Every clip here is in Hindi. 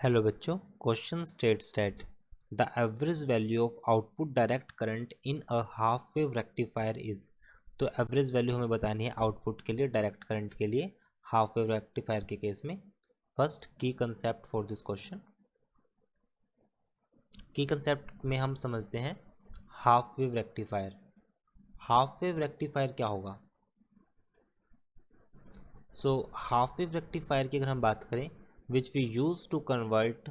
हेलो बच्चों, question states that the average value of output direct current in a half wave rectifier is. तो एवरेज वैल्यू हमें बतानी है आउटपुट के लिए, डायरेक्ट करंट के लिए हाफ वेव रेक्टिफायर के केस में। फर्स्ट की कंसेप्ट फॉर दिस क्वेश्चन, की कंसेप्ट में हम समझते हैं half wave rectifier. Half wave rectifier क्या होगा? सो हाफ वेव रेक्टिफायर की अगर हम बात करें, which we use to convert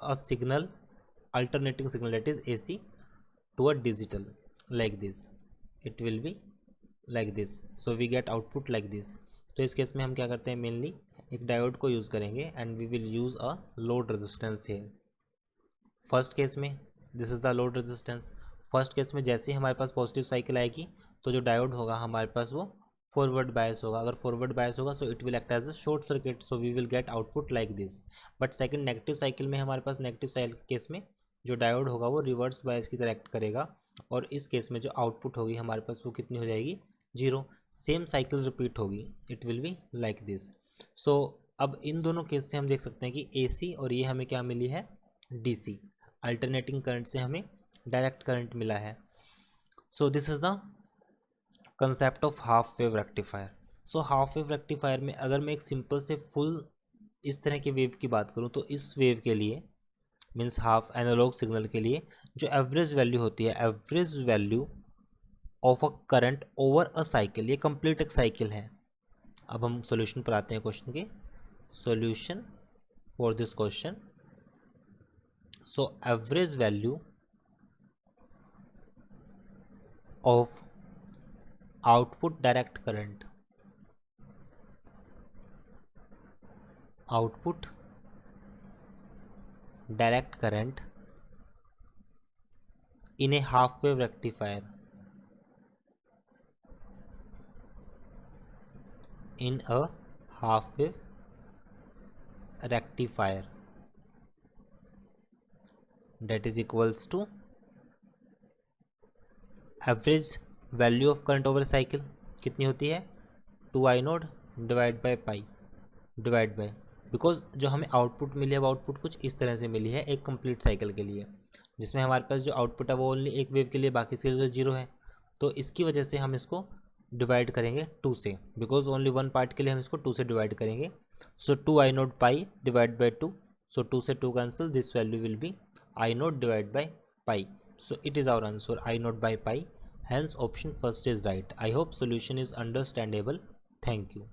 a signal, alternating signal, that is AC, to a digital, like this. It will be like this, so we get output like this. तो इस केस में हम क्या करते हैं, मेनली एक डायोड को यूज़ करेंगे and we will use a load resistance here. First case में this is the load resistance. First case में जैसे ही हमारे पास पॉजिटिव साइकिल आएगी तो जो डायोड होगा हमारे पास वो फॉरवर्ड बायस होगा। अगर फॉरवर्ड बायस होगा so it will act as a short circuit, so we will get output like this. But second negative cycle में हमारे पास नेगेटिव साइकिल केस में जो डायोड होगा वो रिवर्स बायस की तरह एक्ट करेगा और इस केस में जो आउटपुट होगी हमारे पास वो कितनी हो जाएगी, जीरो। सेम साइकिल रिपीट होगी, it will be like this. So अब इन दोनों केस से हम देख सकते हैं कि AC और ये हमें क्या मिली है, DC। अल्टरनेटिंग करंट से हमें डायरेक्ट करंट मिला है। So this is the concept of half wave rectifier. So half wave rectifier में अगर मैं एक सिंपल से फुल इस तरह के वेव की बात करूं तो इस वेव के लिए मीन्स हाफ एनालॉग सिग्नल के लिए जो एवरेज वैल्यू होती है, average value of a current over a cycle, ये कंप्लीट एक साइकिल है। अब हम सॉल्यूशन पर आते हैं क्वेश्चन के। Solution for this question, so average value of output direct current, output direct current in a half wave rectifier, in a half wave rectifier, that is equals to average value of current over cycle कितनी होती है, 2I node divide by pi divide by, because जो हमें आउटपुट मिली है वो आउटपुट कुछ इस तरह से मिली है एक कंप्लीट साइकिल के लिए, जिसमें हमारे पास जो आउटपुट है वो ओनली एक वेव के लिए, बाकी के लिए जीरो है। तो इसकी वजह से हम इसको डिवाइड करेंगे 2 से, बिकॉज ओनली वन पार्ट के लिए हम इसको 2 से डिवाइड करेंगे। सो 2I note pi divide by 2, सो 2 से 2 cancel, this value will be I note divide by pi. So it is our answer, I naught by pi. Hence option first is right. I hope solution is understandable. Thank you.